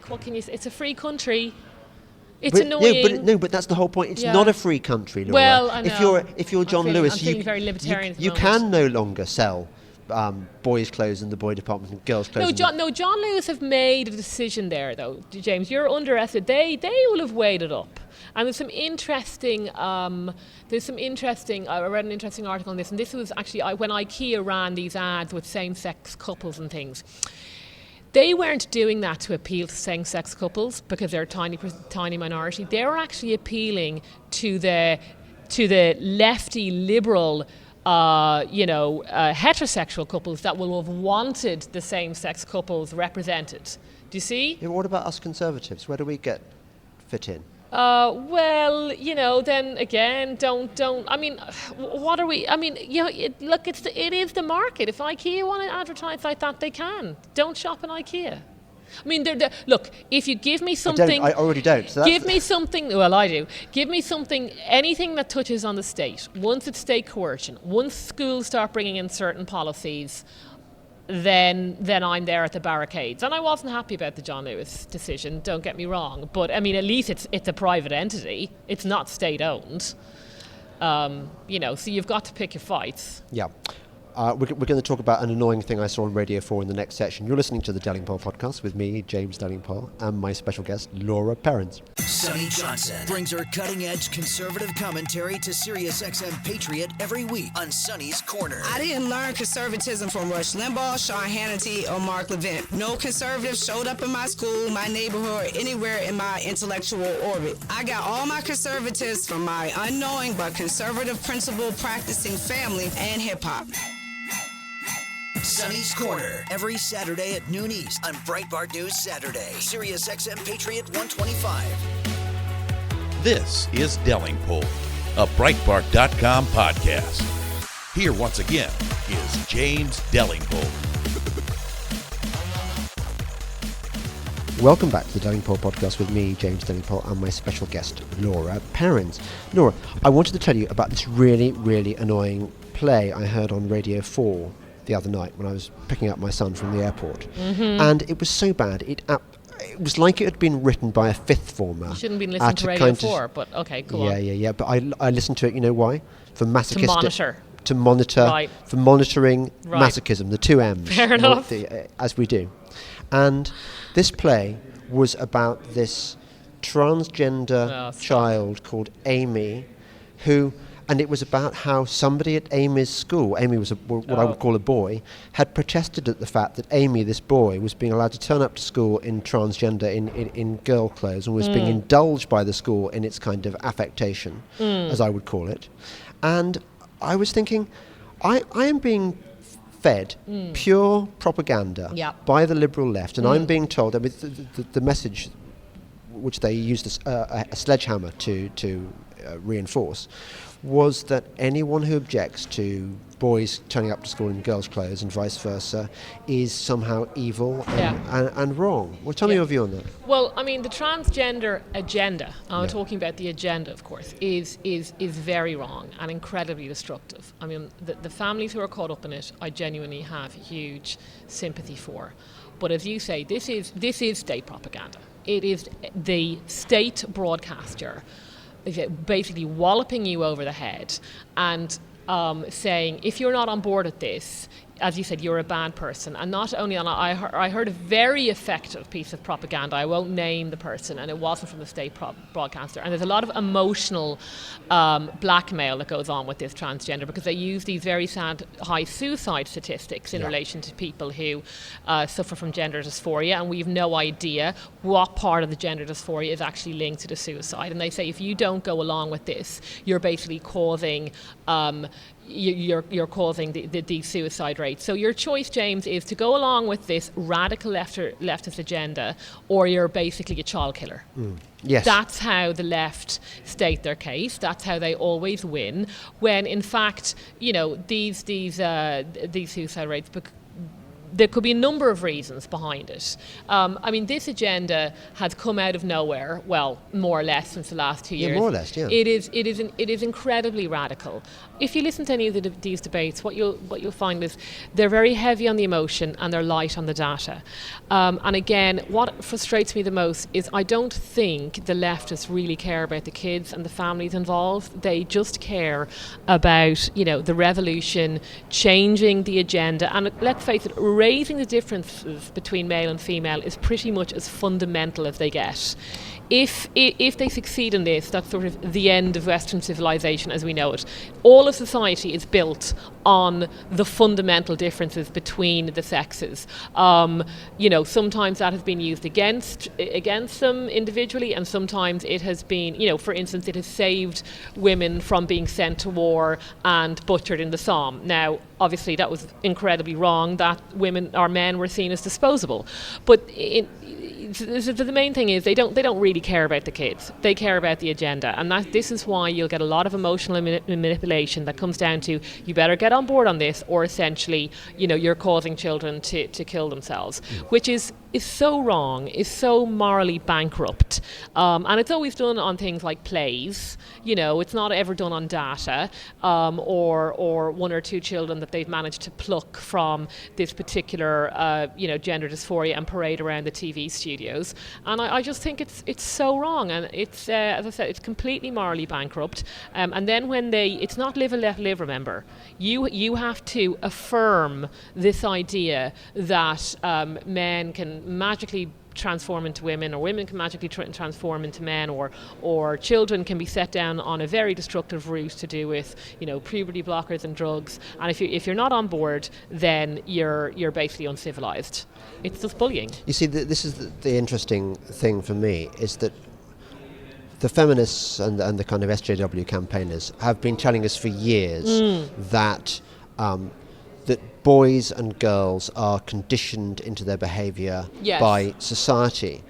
what can you say? It's a free country. It's annoying. But that's the whole point. It's not a free country, Laura. Well, I know. If you're John Lewis, you can no longer sell boys' clothes in the boy department and girls' clothes. John Lewis have made a decision there, though. James, you're underestimated. They will have weighed it up. And there's some interesting. I read an interesting article on this, and this was actually when IKEA ran these ads with same-sex couples and things. They weren't doing that to appeal to same-sex couples because they're a tiny minority. They were actually appealing to the lefty liberal, heterosexual couples that will have wanted the same-sex couples represented. Do you see? Yeah, what about us conservatives? Where do we fit in? Then again, don't. I mean, what are we? I mean, it is the market. If IKEA want to advertise like that, they can. Don't shop in IKEA. I mean, look. If you give me something, I already don't. So give me something. Well, I do. Give me something. Anything that touches on the state. Once it's state coercion. Once schools start bringing in certain policies, then I'm there at the barricades. And I wasn't happy about the John Lewis decision, don't get me wrong. But, I mean, at least it's a private entity. It's not state-owned. So you've got to pick your fights. Yeah. We're going to talk about an annoying thing I saw on Radio 4 in the next section. You're listening to the Delingpole podcast with me, James Delingpole, and my special guest, Lara Perrins. Sonny Johnson brings her cutting-edge conservative commentary to SiriusXM Patriot every week on Sonny's Corner. I didn't learn conservatism from Rush Limbaugh, Sean Hannity, or Mark Levin. No conservative showed up in my school, my neighborhood, or anywhere in my intellectual orbit. I got all my conservatives from my unknowing but conservative principle practicing family and hip-hop. Sonny's Corner, every Saturday at noon East on Breitbart News Saturday. SiriusXM Patriot 125. This is Delingpole, a Breitbart.com podcast. Here once again is James Delingpole. Welcome back to the Delingpole podcast with me, James Delingpole, and my special guest, Lara Perrins. Lara, I wanted to tell you about this really, really annoying play I heard on Radio 4 the other night when I was picking up my son from the airport. Mm-hmm. And it was so bad, it was like it had been written by a fifth former. You shouldn't be listening to Radio 4, but okay, go on. Yeah, but I listened to it, you know why? For masochistic... To monitor. Right. For monitoring masochism, the two M's. Fair enough. As we do. And this play was about this transgender child called Amy, and it was about how somebody at Amy's school, Amy was what I would call a boy, had protested at the fact that Amy, this boy, was being allowed to turn up to school in transgender, in girl clothes, and was being indulged by the school in its kind of affectation, as I would call it. And I was thinking, I am being fed pure propaganda by the liberal left, and I'm being told, I mean, the message which they used a sledgehammer to reinforce was that anyone who objects to boys turning up to school in girls' clothes and vice versa is somehow evil and wrong. Well, tell me your view on that. Well, I mean, the transgender agenda, I'm talking about the agenda, of course, is very wrong and incredibly destructive. I mean, the families who are caught up in it, I genuinely have huge sympathy for. But as you say, this is state propaganda. It is the state broadcaster basically walloping you over the head and saying, if you're not on board with this, as you said, you're a bad person. And not only that, I heard a very effective piece of propaganda. I won't name the person, and it wasn't from the state broadcaster. And there's a lot of emotional blackmail that goes on with this transgender, because they use these very sad high suicide statistics in relation to people who suffer from gender dysphoria, and we have no idea what part of the gender dysphoria is actually linked to the suicide. And they say, if you don't go along with this, you're basically causing you're causing the suicide rate. So your choice, James, is to go along with this radical leftist agenda, or you're basically a child killer. Yes. That's how the left state their case. That's how they always win. When in fact, you know, these suicide rates. There could be a number of reasons behind it. I mean, this agenda has come out of nowhere, well, more or less since the last 2 years. Yeah, more or less, yeah. It is incredibly radical. If you listen to any of these debates, what you'll find is they're very heavy on the emotion and they're light on the data. And again, what frustrates me the most is I don't think the leftists really care about the kids and the families involved. They just care about, you know, the revolution, changing the agenda, and let's face it, raising the differences between male and female is pretty much as fundamental as they get. If they succeed in this, that's sort of the end of Western civilization as we know it. All of society is built on the fundamental differences between the sexes. You know, sometimes that has been used against them individually, and sometimes it has been, you know, for instance, it has saved women from being sent to war and butchered in the Somme. Now, obviously, that was incredibly wrong, that women or men were seen as disposable. But the main thing is they don't really care about the kids. They care about the agenda, and this is why you'll get a lot of emotional manipulation that comes down to, you better get on board on this, or essentially, you know, you're causing children to kill themselves, which is so wrong, is so morally bankrupt, and it's always done on things like plays. You know, it's not ever done on data, or one or two children that they've managed to pluck from this particular you know, gender dysphoria and parade around the TV studios. And I just think it's so wrong, and it's as I said, it's completely morally bankrupt. And then when it's not live and let live. Remember, you have to affirm this idea that men can magically transform into women, or women can magically transform into men, or children can be set down on a very destructive route to do with, you know, puberty blockers and drugs. And if you're not on board, then you're basically uncivilized. It's just bullying. You see, this is the interesting thing for me, is that the feminists and the kind of SJW campaigners have been telling us for years that boys and girls are conditioned into their behaviour by society.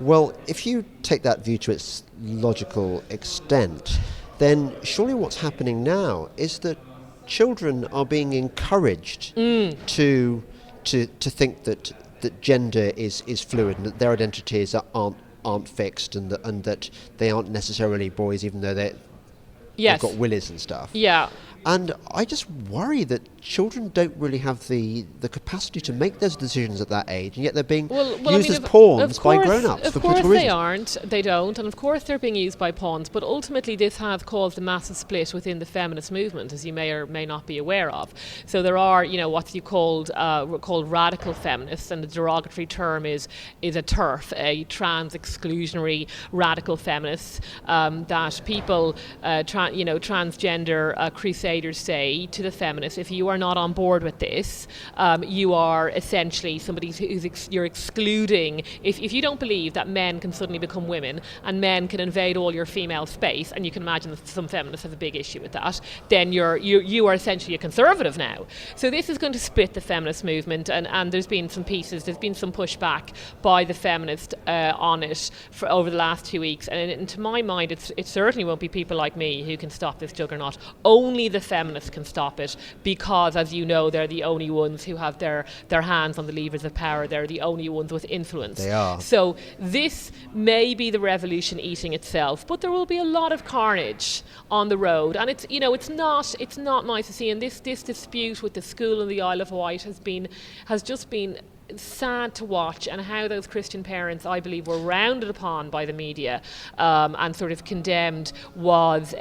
Well, if you take that view to its logical extent, then surely what's happening now is that children are being encouraged to think that gender is fluid, and that their identities aren't fixed, and that they aren't necessarily boys, even though they've got willies and stuff. Yeah. And I just worry that children don't really have the capacity to make those decisions at that age, and yet they're being used as pawns by grown-ups for political reasons. Of course they aren't, they don't, and of course they're being used by pawns, but ultimately this has caused a massive split within the feminist movement, as you may or may not be aware of. So there are, what you called radical feminists, and the derogatory term is a TERF, a trans-exclusionary radical feminists, that people, transgender crusaders say to the feminists, if you are not on board with this, you are essentially somebody you're excluding. If you don't believe that men can suddenly become women and men can invade all your female space, and you can imagine that some feminists have a big issue with that, then you are essentially a conservative now. So this is going to split the feminist movement, and there's been some pushback by the feminists on it over the last 2 weeks, and to my mind it certainly won't be people like me who can stop this juggernaut. Only the feminists can stop it, because, as you know, they're the only ones who have their hands on the levers of power. They're the only ones with influence. They are. So this may be the revolution eating itself, but there will be a lot of carnage on the road, and it's not nice to see. And this dispute with the school in the Isle of Wight has just been sad to watch, and how those Christian parents, I believe, were rounded upon by the media and sort of condemned was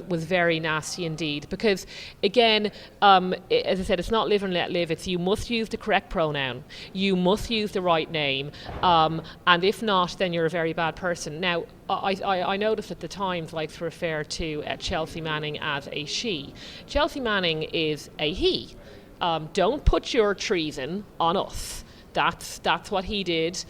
very nasty indeed. Because again, as I said, it's not live and let live. It's you must use the correct pronoun, you must use the right name, and if not, then you're a very bad person. Now, I noticed that the Times likes to refer to Chelsea Manning as a she. Chelsea Manning is a he. Don't put your treason on us. That's what he did.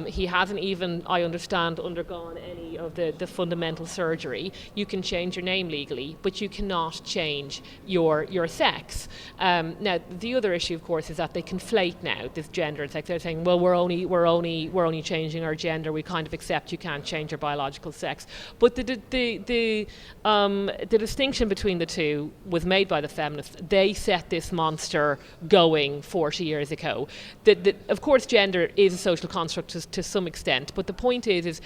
He hasn't even, I understand, undergone any of the fundamental surgery. You can change your name legally, but you cannot change your sex. Now, the other issue, of course, is that they conflate now this gender and sex. They're saying, well, we're only changing our gender. We kind of accept you can't change your biological sex. But the distinction between the two was made by the feminists. They set this monster going 40 years ago. Of course, gender is a social construct to some extent, but the point is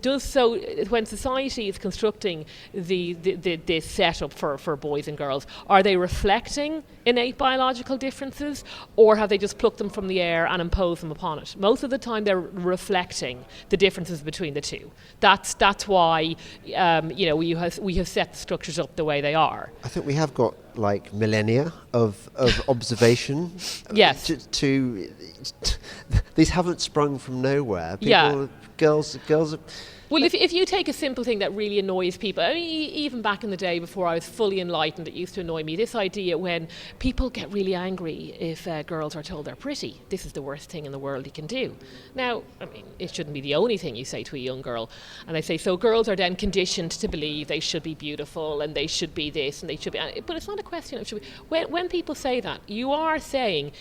does so when society is constructing this setup for boys and girls. Are they reflecting innate biological differences, or have they just plucked them from the air and imposed them upon it? Most of the time, they're reflecting the differences between the two. That's why we have set the structures up the way they are. I think we have got like millennia of observation. Yes. These haven't sprung from nowhere. Girls. Well, if you take a simple thing that really annoys people, I mean, even back in the day before I was fully enlightened, it used to annoy me, this idea when people get really angry if girls are told they're pretty. This is the worst thing in the world you can do. Now, I mean, it shouldn't be the only thing you say to a young girl. And they say, so girls are then conditioned to believe they should be beautiful and they should be this and they should be... But it's not a question of should be... When people say that, you are saying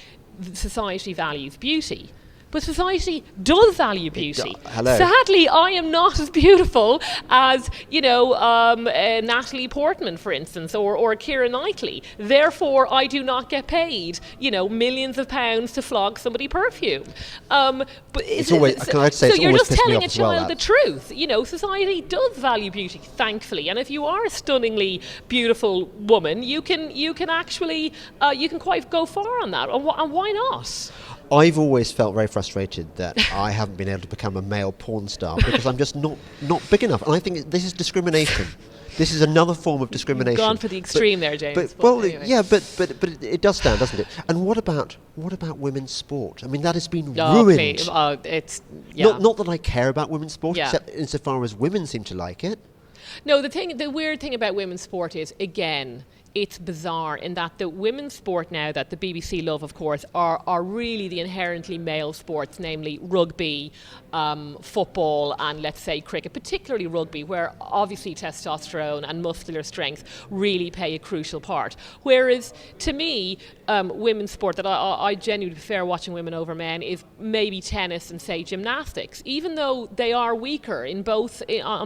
society values beauty. But society does value beauty. Hello. Sadly, I am not as beautiful as, Natalie Portman, for instance, or Keira Knightley. Therefore, I do not get paid, millions of pounds to flog somebody perfume. But it's always, can I say, so it's you're always just telling a pissed me off as well, child the truth. Society does value beauty, thankfully. And if you are a stunningly beautiful woman, you can actually you can quite go far on that. And why not? I've always felt very frustrated that I haven't been able to become a male porn star because I'm just not big enough. And I think this is discrimination. This is another form of discrimination. You've gone for the extreme there, James. Anyway. Yeah, but it does stand, doesn't it? And what about women's sport? I mean, that has been ruined. It's not that I care about women's sport, except insofar as women seem to like it. No, the weird thing about women's sport is, again, it's bizarre in that the women's sport now that the BBC love, of course, are really the inherently male sports, namely rugby, football, and let's say cricket, particularly rugby, where obviously testosterone and muscular strength really play a crucial part. Whereas, to me, women's sport that I genuinely prefer watching women over men is maybe tennis and, say, gymnastics, even though they are weaker on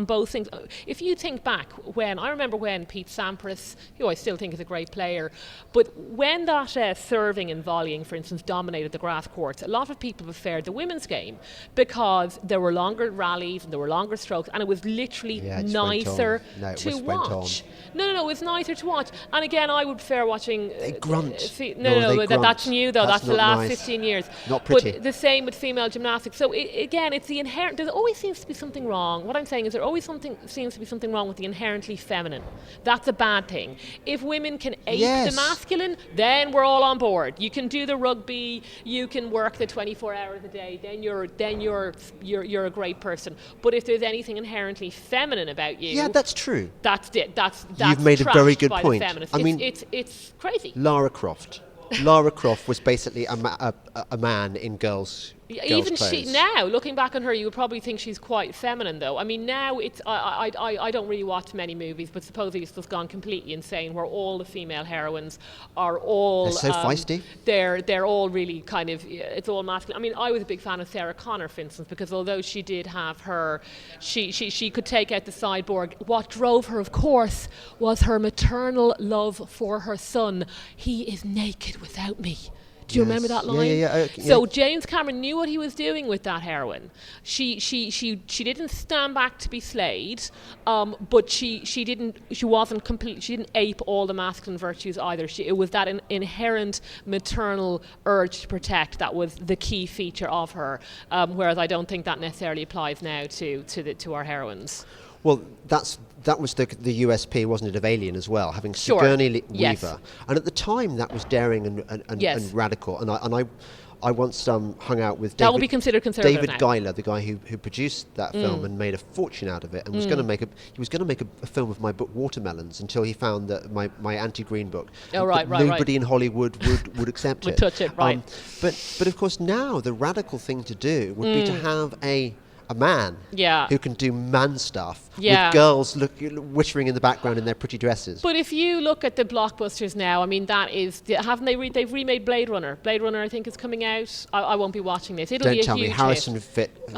both things. If you think back I remember when Pete Sampras, who I still still think is a great player. But when that serving and volleying, for instance, dominated the grass courts, a lot of people preferred the women's game because there were longer rallies and there were longer strokes, and it was literally nicer to watch. No, it was nicer to watch. And again, I would prefer watching. They grunt. That's new though. That's the last 15 years. Not pretty. But the same with female gymnastics. So again, it's the inherent. There always seems to be something wrong. What I'm saying is there always seems to be something wrong with the inherently feminine. That's a bad thing. If women can ape the masculine, then we're all on board. You can do the rugby. You can work the 24 hours a day. Then you're a great person. But if there's anything inherently feminine about you, that's true. That's it. That's You've made a very good point. I mean, it's crazy. Lara Croft. Lara Croft was basically a man in girls' Even clothes. she now, looking back on her, you would probably think she's quite feminine, though. I mean, now it's I don't really watch many movies, but supposedly it's just gone completely insane, where all the female heroines are all they're so feisty. They're all really kind of, it's all masculine. I mean, I was a big fan of Sarah Connor, for instance, because although she did have her, she could take out the sideboard. What drove her, of course, was her maternal love for her son. He is naked without me. Do you remember that line? Yeah. So James Cameron knew what he was doing with that heroine. She didn't stand back to be slayed, but she didn't ape all the masculine virtues either. It was that inherent maternal urge to protect that was the key feature of her. Whereas I don't think that necessarily applies now to our heroines. Well, that was the USP, wasn't it, of Alien as well, having Sigourney Weaver. And at the time, that was daring and radical. And I once hung out with that will be considered conservative David now. Giler, the guy who produced that film and made a fortune out of it, and was going to make a film of my book Watermelons until he found that my anti-green book. Nobody in Hollywood would accept would touch it, right? But of course now the radical thing to do would be to have a man who can do man stuff with girls whittering in the background in their pretty dresses. But if you look at the blockbusters now, I mean, that is, they've remade Blade Runner. Blade Runner, I think, is coming out. I won't be watching this. It'll be a huge hit. Don't tell me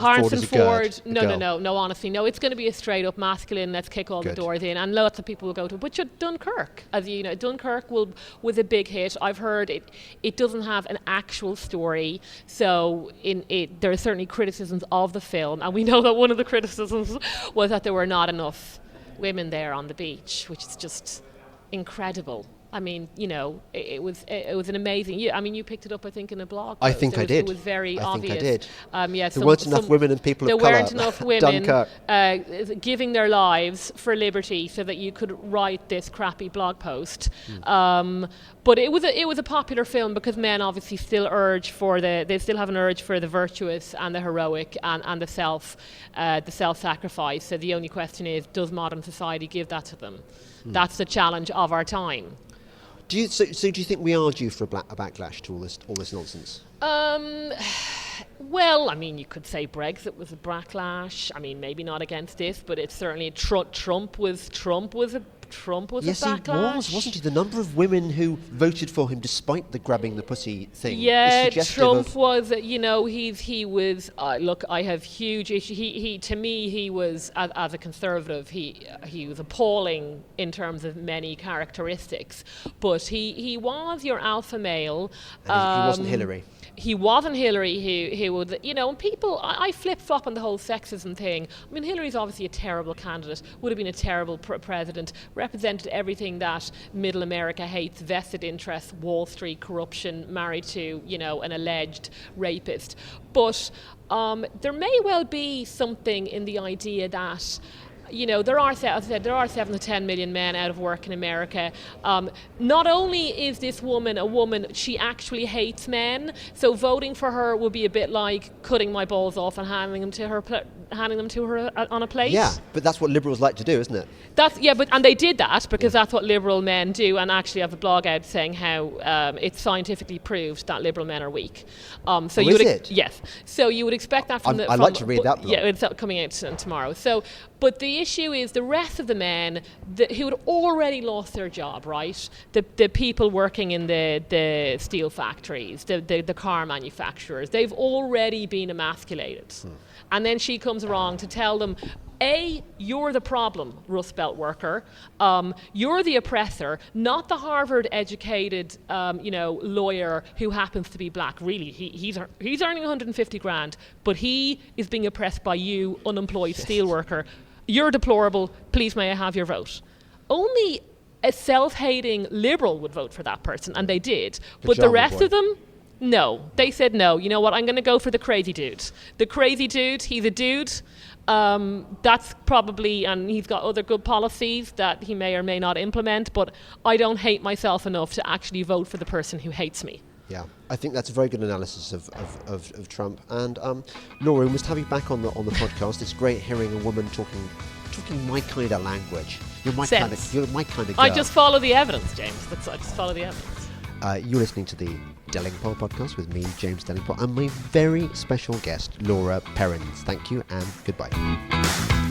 Harrison Ford. No, honestly, no. It's going to be a straight up masculine, let's kick all the doors in, and lots of people will go to it. But Dunkirk, as you know, Dunkirk was a big hit. I've heard it doesn't have an actual story, so there are certainly criticisms of the film. And we know that one of the criticisms was that there were not enough women there on the beach, which is just incredible. I mean, you know, it was an amazing. I mean, you picked it up, I think, in a blog. I think I did. It was very obvious. I think I did. Yeah, there weren't enough women and people of colour. There weren't enough women giving their lives for liberty so that you could write this crappy blog post. But it was a popular film because men obviously still they still have an urge for the virtuous and the heroic and the self-sacrifice. So the only question is, does modern society give that to them? That's the challenge of our time. Do you think we are due for a backlash to all this nonsense? Well, I mean, you could say Brexit was a backlash. I mean, maybe not against this, but it's certainly Trump was a backlash. Yes, he was, wasn't he? The number of women who voted for him despite the grabbing the pussy thing. Yeah, Trump was, you know, he was, look, I have huge issue. To me, he was, as a conservative, he was appalling in terms of many characteristics. But he was your alpha male. And he wasn't Hillary. He wasn't Hillary, who would, you know, and people, I flip-flop on the whole sexism thing. I mean, Hillary's obviously a terrible candidate, would have been a terrible president, represented everything that middle America hates, vested interests, Wall Street, corruption, married to, you know, an alleged rapist. But there may well be something in the idea that, you know, there are 7 to 10 million men out of work in America. Not only is this woman a woman, she actually hates men. So voting for her would be a bit like cutting my balls off and handing them to her on a plate. Yeah, but that's what liberals like to do, isn't it? And they did that because that's what liberal men do. And actually, I have a blog out saying how it's scientifically proved that liberal men are weak. Is it? Yes. So you would expect that from I'd like to read that blog. Yeah, it's coming out tomorrow. So, but the issue is the rest of the men who had already lost their job, right? The people working in the steel factories, the car manufacturers, they've already been emasculated. And then she comes comes along to tell them, A, you're the problem, Rust Belt worker. You're the oppressor, not the Harvard-educated, lawyer who happens to be black. Really, he's earning 150 grand, but he is being oppressed by you, unemployed steelworker. You're deplorable. Please, may I have your vote? Only a self-hating liberal would vote for that person, and they did. But the rest of them, no. They said no. You know what? I'm going to go for the crazy dude. The crazy dude, he's a dude. That's probably, and he's got other good policies that he may or may not implement, but I don't hate myself enough to actually vote for the person who hates me. Yeah, I think that's a very good analysis of Trump. And Laura, we must have you back on the podcast. It's great hearing a woman talking my kind of language. You're my kind of girl. I just follow the evidence, James. I just follow the evidence. You're listening to the Delingpole podcast with me, James Delingpole, and my very special guest, Lara Perrins. Thank you and goodbye.